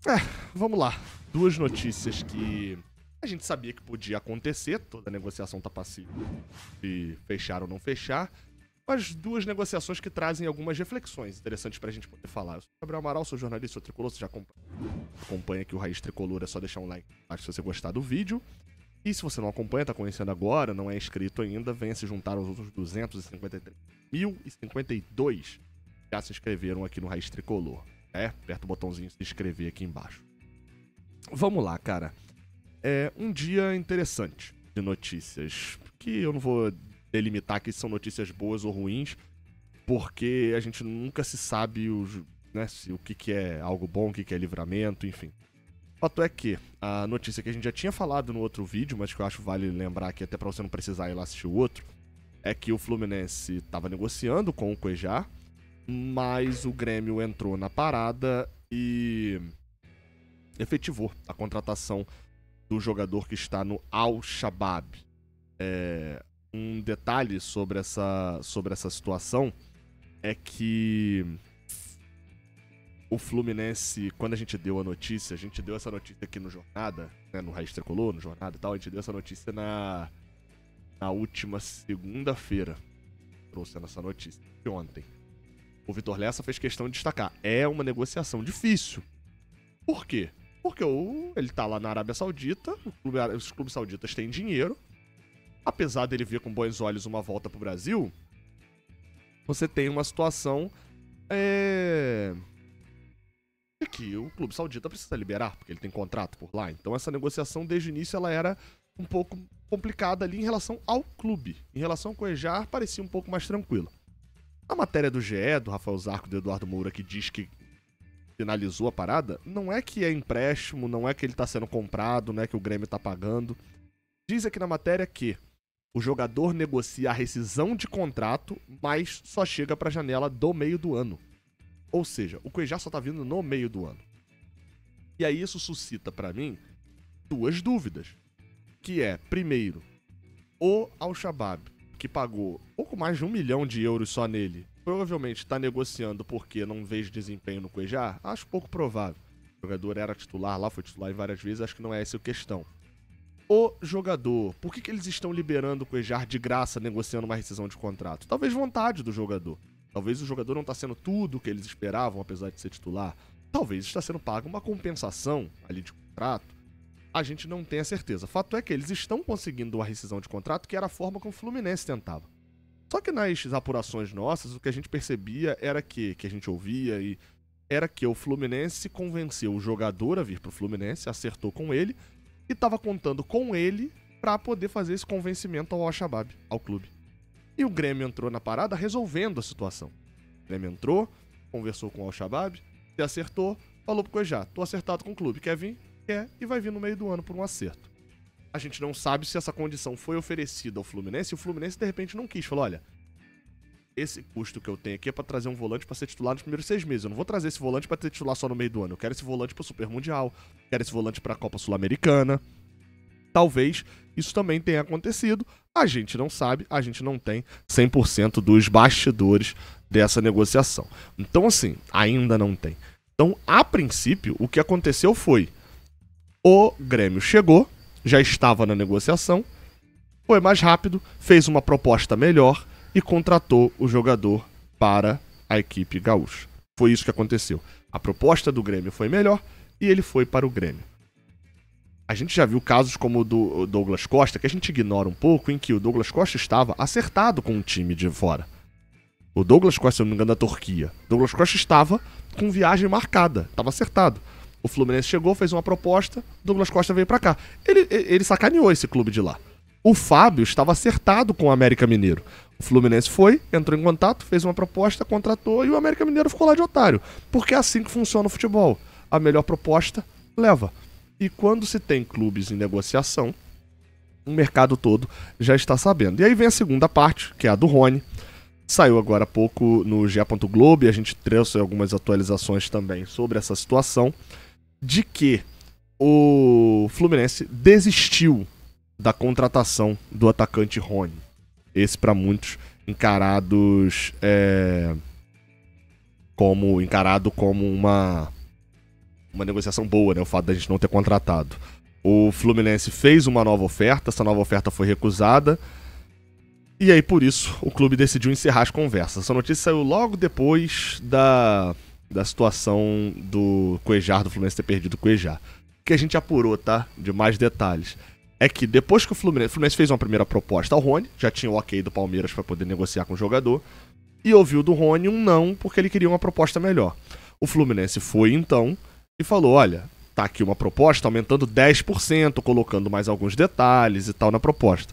É, vamos lá. Duas notícias que a gente sabia que podia acontecer, toda negociação tá passível de fechar ou não fechar, mas duas negociações que trazem algumas reflexões interessantes pra gente poder falar. Eu sou o Gabriel Amaral, sou jornalista, sou tricolor, você já acompanha aqui o Raiz Tricolor, é só deixar um like se você gostar do vídeo. E se você não acompanha, tá conhecendo agora, não é inscrito ainda, venha se juntar aos outros 253.052 que já se inscreveram aqui no Raiz Tricolor. Aperta o botãozinho de se inscrever aqui embaixo. Vamos lá, cara. É um dia interessante de notícias, que eu não vou delimitar aqui se são notícias boas ou ruins, porque a gente nunca se sabe o que é algo bom, o que é livramento, enfim. O fato é que a notícia que a gente já tinha falado no outro vídeo, mas que eu acho vale lembrar aqui até pra você não precisar ir lá assistir o outro, é que o Fluminense estava negociando com o Cuejá, mas o Grêmio entrou na parada e efetivou a contratação do jogador que está no Al-Shabaab. Um detalhe sobre essa situação é que o Fluminense, quando a gente deu essa notícia aqui no Jornada, né, no Raiz Tricolor, no Jornada e tal, a gente deu essa notícia na última segunda-feira. Trouxe essa notícia de ontem. O Vitor Lessa fez questão de destacar. É uma negociação difícil. Por quê? Porque ele tá lá na Arábia Saudita, os clubes sauditas têm dinheiro. Apesar dele ver com bons olhos uma volta pro Brasil, você tem uma situação de que o clube saudita precisa liberar, porque ele tem contrato por lá. Então essa negociação, desde o início, ela era um pouco complicada ali em relação ao clube. Em relação ao Cuejá, parecia um pouco mais tranquilo. A matéria do GE, do Rafael Zarco e do Eduardo Moura, que diz que finalizou a parada, não é que é empréstimo, não é que ele tá sendo comprado, não é que o Grêmio tá pagando. Diz aqui na matéria que o jogador negocia a rescisão de contrato, mas só chega pra janela do meio do ano. Ou seja, o Cuejá só tá vindo no meio do ano. E aí isso suscita pra mim duas dúvidas. Que é, primeiro, o Al-Shabaab, que pagou pouco mais de 1 milhão de euros só nele, provavelmente está negociando porque não vejo desempenho no Cuejá? Acho pouco provável. O jogador era titular lá, foi titular várias vezes, acho que não é essa a questão. O jogador, por que eles estão liberando o Cuejá de graça, negociando uma rescisão de contrato? Talvez vontade do jogador. Talvez o jogador não está sendo tudo o que eles esperavam, apesar de ser titular. Talvez está sendo pago uma compensação ali de contrato. A gente não tem a certeza. Fato é que eles estão conseguindo uma rescisão de contrato, que era a forma como o Fluminense tentava. Só que nas apurações nossas, o que a gente percebia era que a gente ouvia, era que o Fluminense convenceu o jogador a vir pro Fluminense, acertou com ele, e estava contando com ele para poder fazer esse convencimento ao Al-Shabaab, ao clube. E o Grêmio entrou na parada resolvendo a situação. O Grêmio entrou, conversou com o Al-Shabaab, se acertou, falou pro Cuejá, tô acertado com o clube, quer vir? Quer, e vai vir no meio do ano por um acerto. A gente não sabe se essa condição foi oferecida ao Fluminense e o Fluminense de repente não quis. Falou, olha, esse custo que eu tenho aqui é pra trazer um volante pra ser titular nos primeiros 6 meses. Eu não vou trazer esse volante pra ser titular só no meio do ano. Eu quero esse volante pro Super Mundial, quero esse volante pra Copa Sul-Americana. Talvez isso também tenha acontecido. A gente não sabe, a gente não tem 100% dos bastidores dessa negociação. Então, assim, ainda não tem. Então, a princípio, o que aconteceu foi: o Grêmio chegou, já estava na negociação, foi mais rápido, fez uma proposta melhor e contratou o jogador para a equipe gaúcha. Foi isso que aconteceu. A proposta do Grêmio foi melhor e ele foi para o Grêmio. A gente já viu casos como o do Douglas Costa, que a gente ignora um pouco, em que o Douglas Costa estava acertado com um time de fora. O Douglas Costa, se eu não me engano, da Turquia. O Douglas Costa estava com viagem marcada, estava acertado. O Fluminense chegou, fez uma proposta, o Douglas Costa veio pra cá. Ele sacaneou esse clube de lá. O Fábio estava acertado com o América Mineiro. O Fluminense foi, entrou em contato, fez uma proposta, contratou e o América Mineiro ficou lá de otário. Porque é assim que funciona o futebol. A melhor proposta leva. E quando se tem clubes em negociação, o mercado todo já está sabendo. E aí vem a segunda parte, que é a do Rony. Saiu agora há pouco no GE. Globo e a gente trouxe algumas atualizações também sobre essa situação, de que o Fluminense desistiu da contratação do atacante Rony. Esse, para muitos, encarado como uma negociação boa, né? O fato da gente não ter contratado. O Fluminense fez uma nova oferta, essa nova oferta foi recusada. E aí, por isso, o clube decidiu encerrar as conversas. Essa notícia saiu logo depois da situação do Cuéllar, do Fluminense ter perdido o Cuéllar. O que a gente apurou, tá? De mais detalhes. É que depois que o Fluminense fez uma primeira proposta ao Rony, já tinha o ok do Palmeiras para poder negociar com o jogador, e ouviu do Rony um não, porque ele queria uma proposta melhor. O Fluminense foi, então, e falou, olha, tá aqui uma proposta aumentando 10%, colocando mais alguns detalhes e tal na proposta.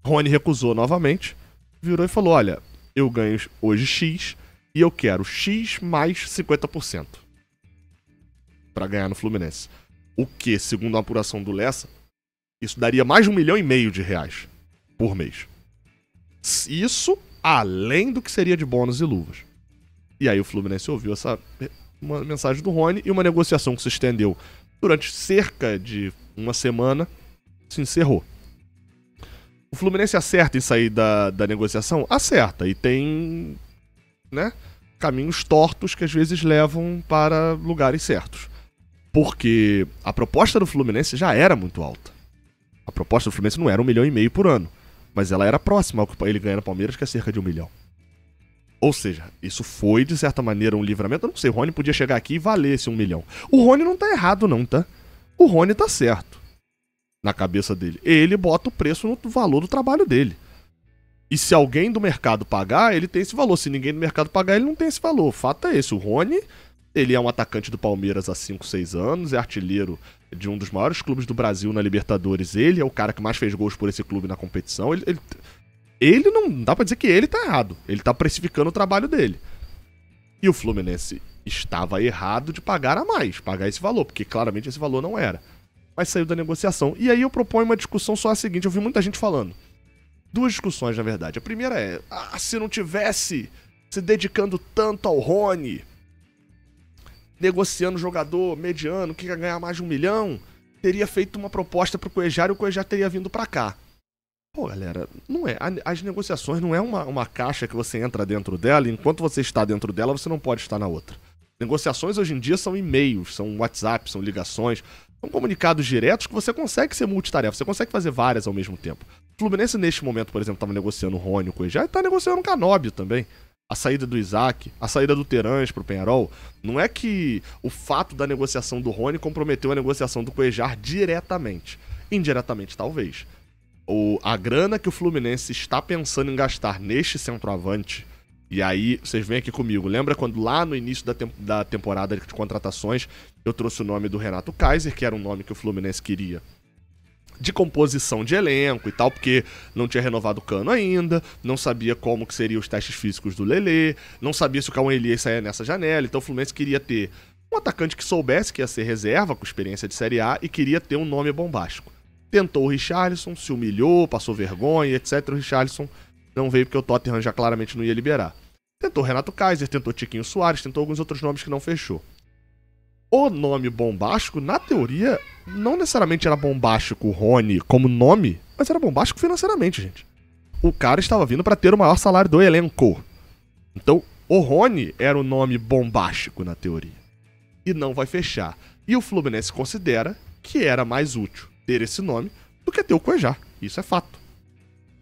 Rony recusou novamente, virou e falou, olha, eu ganho hoje X e eu quero X mais 50% para ganhar no Fluminense. O que, segundo a apuração do Lessa, isso daria mais de R$1,5 milhão por mês. Isso além do que seria de bônus e luvas. E aí o Fluminense ouviu uma mensagem do Rony e uma negociação que se estendeu durante cerca de uma semana se encerrou. O Fluminense acerta em sair da negociação? Acerta. E tem, né, caminhos tortos que às vezes levam para lugares certos. Porque a proposta do Fluminense já era muito alta. A proposta do Fluminense não era R$1,5 milhão por ano, mas ela era próxima ao que ele ganha no Palmeiras, que é cerca de R$1 milhão. Ou seja, isso foi, de certa maneira, um livramento. Eu não sei, o Rony podia chegar aqui e valer esse R$1 milhão. O Rony não tá errado não, tá? O Rony tá certo. Na cabeça dele. Ele bota o preço no valor do trabalho dele. E se alguém do mercado pagar, ele tem esse valor. Se ninguém do mercado pagar, ele não tem esse valor. O fato é esse, o Rony, ele é um atacante do Palmeiras há 5, 6 anos, é artilheiro de um dos maiores clubes do Brasil na Libertadores. Ele é o cara que mais fez gols por esse clube na competição. Ele não dá pra dizer que ele tá errado. Ele tá precificando o trabalho dele. E o Fluminense estava errado de pagar a mais, pagar esse valor, porque claramente esse valor não era. Mas saiu da negociação. E aí eu proponho uma discussão só a seguinte, eu vi muita gente falando. Duas discussões, na verdade. A primeira é, se não tivesse se dedicando tanto ao Rony, negociando jogador mediano que ia ganhar mais de R$1 milhão, teria feito uma proposta pro Cuéllar e o Cuéllar teria vindo pra cá. Pô, galera, não é. As negociações não é uma caixa que você entra dentro dela e enquanto você está dentro dela, você não pode estar na outra. Negociações hoje em dia são e-mails, são WhatsApp, são ligações, são comunicados diretos que você consegue ser multitarefa, você consegue fazer várias ao mesmo tempo. O Fluminense, neste momento, por exemplo, estava negociando o Rony, o Cuéllar, e tá negociando o Canóbio também. A saída do Isaac, a saída do Terãs pro Peñarol, não é que o fato da negociação do Rony comprometeu a negociação do Cuéllar diretamente. Indiretamente, talvez. A grana que o Fluminense está pensando em gastar neste centroavante, e aí vocês vêm aqui comigo, lembra quando lá no início da temporada de contratações eu trouxe o nome do Renato Kaiser, que era um nome que o Fluminense queria de composição de elenco e tal, porque não tinha renovado o Cano ainda, não sabia como que seriam os testes físicos do Lelê, não sabia se o Cauã Elias saia nessa janela, então o Fluminense queria ter um atacante que soubesse que ia ser reserva, com experiência de Série A, e queria ter um nome bombástico. Tentou o Richarlison, se humilhou, passou vergonha, etc. O Richarlison não veio porque o Tottenham já claramente não ia liberar. Tentou o Renato Kaiser, tentou o Tiquinho Soares, tentou alguns outros nomes que não fechou. O nome bombástico, na teoria, não necessariamente era bombástico o Rony como nome, mas era bombástico financeiramente, gente. O cara estava vindo para ter o maior salário do elenco. Então, o Rony era o nome bombástico na teoria. E não vai fechar. E o Fluminense considera que era mais útil ter esse nome do que ter o Cuéllar. Isso é fato.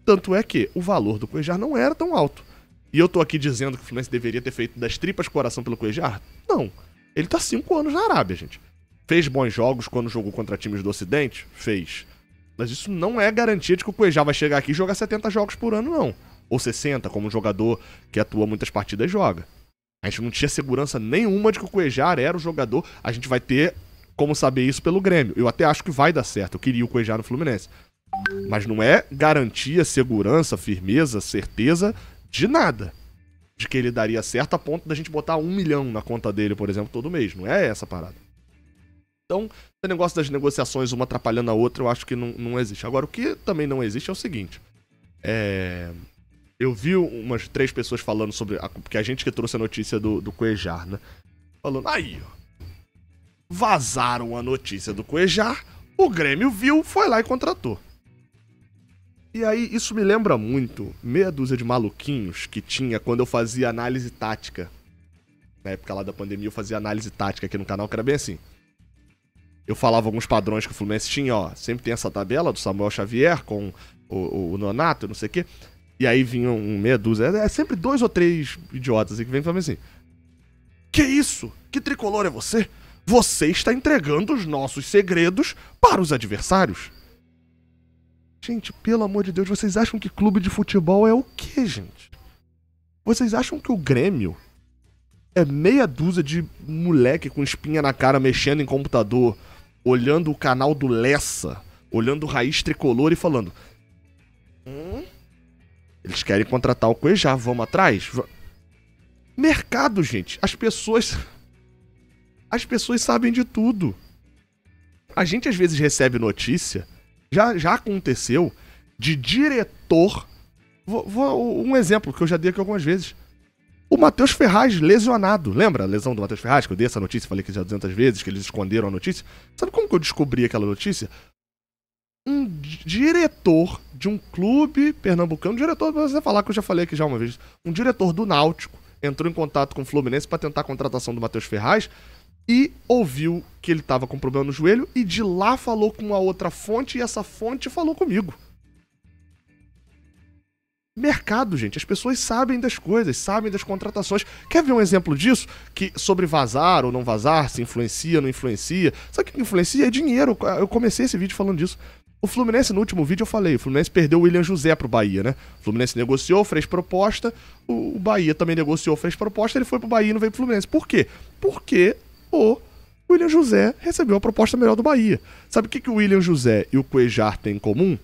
Tanto é que o valor do Cuéllar não era tão alto. E eu tô aqui dizendo que o Fluminense deveria ter feito das tripas coração pelo Cuéllar? Não. Ele tá 5 anos na Arábia, gente. Fez bons jogos quando jogou contra times do Ocidente? Fez. Mas isso não é garantia de que o Cuéllar vai chegar aqui e jogar 70 jogos por ano, não. Ou 60, como um jogador que atua muitas partidas joga. A gente não tinha segurança nenhuma de que o Cuéllar era o jogador. A gente vai ter como saber isso pelo Grêmio. Eu até acho que vai dar certo. Eu queria o Cuéllar no Fluminense. Mas não é garantia, segurança, firmeza, certeza de nada. De que ele daria certo a ponto da gente botar 1 milhão na conta dele, por exemplo, todo mês. Não é essa a parada. Então, esse negócio das negociações, uma atrapalhando a outra, eu acho que não existe. Agora, o que também não existe é o seguinte. Eu vi umas 3 pessoas falando sobre... Porque a gente que trouxe a notícia do Cuéllar, né? Falando, aí, ó. Vazaram a notícia do Cuéllar, o Grêmio viu, foi lá e contratou. E aí, isso me lembra muito meia dúzia de maluquinhos que tinha quando eu fazia análise tática. Na época lá da pandemia, eu fazia análise tática aqui no canal, que era bem assim. eu falava alguns padrões que o Fluminense tinha, ó. Sempre tem essa tabela do Samuel Xavier com o Nonato, não sei o quê. E aí vinha meia dúzia. É sempre 2 ou 3 idiotas que vêm falando assim: que isso? Que tricolor é você? Você está entregando os nossos segredos para os adversários. Gente, pelo amor de Deus, vocês acham que clube de futebol é o quê, gente? Vocês acham que o Grêmio é meia dúzia de moleque com espinha na cara mexendo em computador, olhando o canal do Lessa, olhando o Raiz Tricolor e falando: eles querem contratar o Cuejá, vamos atrás? Mercado, gente. As pessoas sabem de tudo. A gente às vezes recebe notícia, já aconteceu, de diretor. Um exemplo que eu já dei aqui algumas vezes. O Matheus Ferraz lesionado. Lembra a lesão do Matheus Ferraz? Que eu dei essa notícia, falei que já 200 vezes, que eles esconderam a notícia. Sabe como que eu descobri aquela notícia? Um diretor de um clube pernambucano, diretor, você falar que eu já falei aqui já uma vez, um diretor do Náutico, entrou em contato com o Fluminense para tentar a contratação do Matheus Ferraz e ouviu que ele estava com problema no joelho e de lá falou com uma outra fonte e essa fonte falou comigo. Mercado, gente. As pessoas sabem das coisas, sabem das contratações. Quer ver um exemplo disso? Que sobre vazar ou não vazar, se influencia ou não influencia. Sabe o que influencia? É dinheiro. Eu comecei esse vídeo falando disso. O Fluminense, no último vídeo eu falei, o Fluminense perdeu o William José pro Bahia, né? O Fluminense negociou, fez proposta, o Bahia também negociou, fez proposta, ele foi pro Bahia e não veio pro Fluminense. Por quê? Porque o William José recebeu a proposta melhor do Bahia. Sabe o que o William José e o Cuejar têm em comum?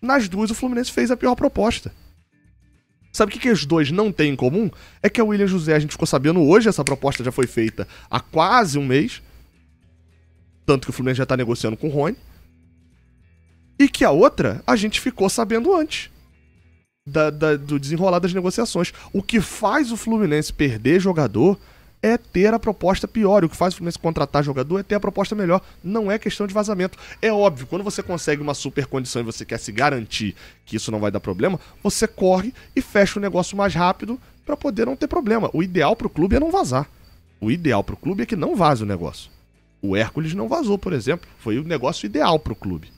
Nas duas o Fluminense fez a pior proposta. Sabe o que os dois não têm em comum? É que o William José, a gente ficou sabendo hoje, essa proposta já foi feita há quase um mês, tanto que o Fluminense já tá negociando com o Rony. E que a outra, a gente ficou sabendo antes do desenrolar das negociações. O que faz o Fluminense perder jogador é ter a proposta pior. O que faz o Fluminense contratar jogador é ter a proposta melhor. Não é questão de vazamento. É óbvio, quando você consegue uma super condição e você quer se garantir que isso não vai dar problema, você corre e fecha o negócio mais rápido para poder não ter problema. O ideal pro clube é não vazar. O ideal pro clube é que não vaze o negócio. O Hércules não vazou, por exemplo. Foi o negócio ideal pro clube.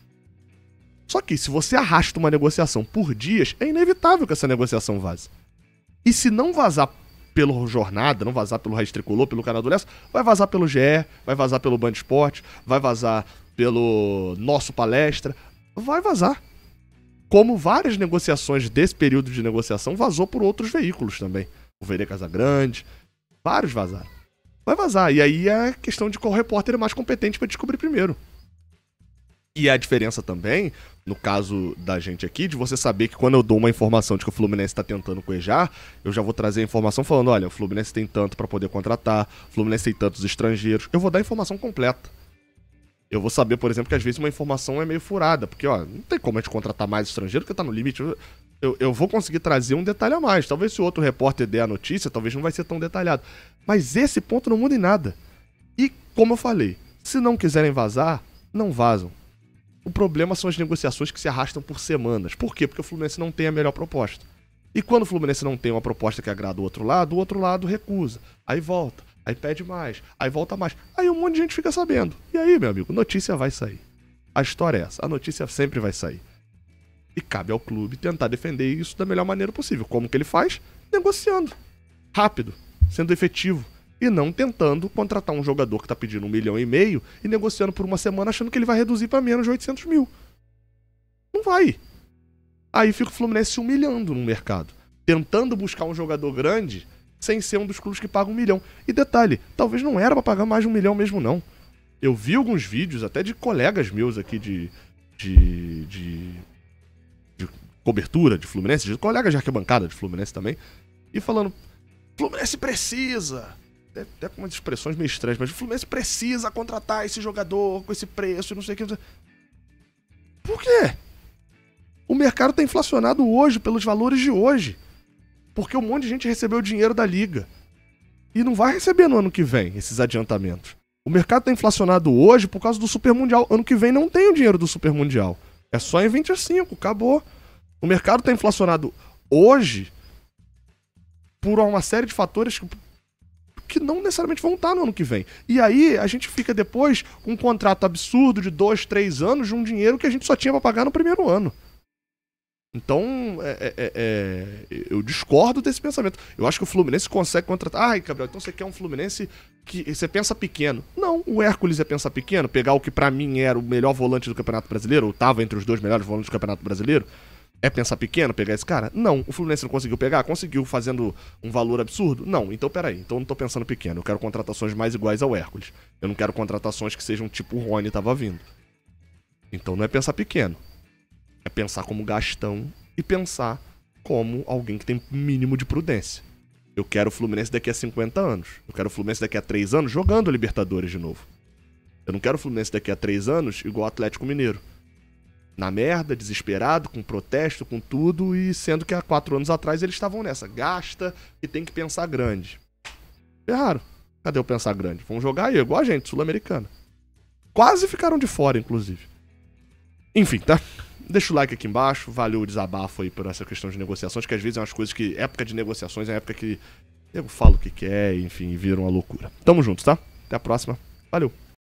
Só que se você arrasta uma negociação por dias, é inevitável que essa negociação vaze. E se não vazar pelo Jornada, não vazar pelo Raiz Tricolor, pelo canal do Lessa, vai vazar pelo GE, vai vazar pelo Band Esporte, vai vazar pelo Nosso Palestra, vai vazar. Como várias negociações desse período de negociação vazou por outros veículos também. O Verê Casagrande, vários vazaram. Vai vazar. E aí é questão de qual repórter é mais competente para descobrir primeiro. E a diferença também, no caso da gente aqui, de você saber que quando eu dou uma informação de que o Fluminense está tentando coejar, eu já vou trazer a informação falando, olha, o Fluminense tem tanto para poder contratar, o Fluminense tem tantos estrangeiros. Eu vou dar a informação completa. Eu vou saber, por exemplo, que às vezes uma informação é meio furada, porque, ó, não tem como a gente contratar mais estrangeiro, porque tá no limite. Eu vou conseguir trazer um detalhe a mais. Talvez se o outro repórter der a notícia, talvez não vai ser tão detalhado. Mas esse ponto não muda em nada. E, como eu falei, se não quiserem vazar, não vazam. O problema são as negociações que se arrastam por semanas. Por quê? Porque o Fluminense não tem a melhor proposta. E quando o Fluminense não tem uma proposta que agrada o outro lado recusa. Aí volta, aí pede mais, aí volta mais. Aí um monte de gente fica sabendo. E aí, meu amigo, notícia vai sair. A história é essa, a notícia sempre vai sair. E cabe ao clube tentar defender isso da melhor maneira possível. Como que ele faz? Negociando. Rápido, sendo efetivo. E não tentando contratar um jogador que tá pedindo 1,5 milhão e negociando por uma semana achando que ele vai reduzir para menos de 800 mil. Não vai. Aí fica o Fluminense se humilhando no mercado. Tentando buscar um jogador grande sem ser um dos clubes que paga 1 milhão. E detalhe, talvez não era para pagar mais de 1 milhão mesmo não. Eu vi alguns vídeos até de colegas meus aqui de cobertura de Fluminense, de colegas de arquibancada de Fluminense também, e falando, Fluminense precisa... Até com umas expressões meio estranhas, mas o Fluminense precisa contratar esse jogador com esse preço, não sei o que. Por quê? O mercado tá inflacionado hoje, pelos valores de hoje. Porque um monte de gente recebeu dinheiro da Liga. E não vai receber no ano que vem esses adiantamentos. O mercado tá inflacionado hoje por causa do Super Mundial. Ano que vem não tem o dinheiro do Super Mundial. É só em 25, acabou. O mercado tá inflacionado hoje por uma série de fatores que não necessariamente vão estar no ano que vem. E aí a gente fica depois com um contrato absurdo de 2, 3 anos de um dinheiro que a gente só tinha pra pagar no primeiro ano. Então, eu discordo desse pensamento. Eu acho que o Fluminense consegue contratar... Ai, Gabriel, então você quer um Fluminense que você pensa pequeno. Não, o Hércules é pensar pequeno, pegar o que pra mim era o melhor volante do Campeonato Brasileiro, ou tava entre os 2 melhores volantes do Campeonato Brasileiro. É pensar pequeno, pegar esse cara? Não. O Fluminense não conseguiu pegar? Conseguiu fazendo um valor absurdo? Não. Então, peraí. Então eu não tô pensando pequeno. Eu quero contratações mais iguais ao Hércules. Eu não quero contratações que sejam tipo o Rony tava vindo. Então não é pensar pequeno. É pensar como Gastão e pensar como alguém que tem mínimo de prudência. Eu quero o Fluminense daqui a 50 anos. Eu quero o Fluminense daqui a 3 anos jogando Libertadores de novo. Eu não quero o Fluminense daqui a 3 anos igual o Atlético Mineiro. Na merda, desesperado, com protesto, com tudo, e sendo que há 4 anos atrás eles estavam nessa. Gasta e tem que pensar grande. Erraram. Cadê o pensar grande? Vamos jogar aí, igual a gente, sul-americana. Quase ficaram de fora, inclusive. Enfim, tá? Deixa o like aqui embaixo, valeu o desabafo aí por essa questão de negociações, que às vezes é umas coisas que, época de negociações é época que eu falo o que quer, enfim, vira uma loucura. Tamo juntos, tá? Até a próxima. Valeu.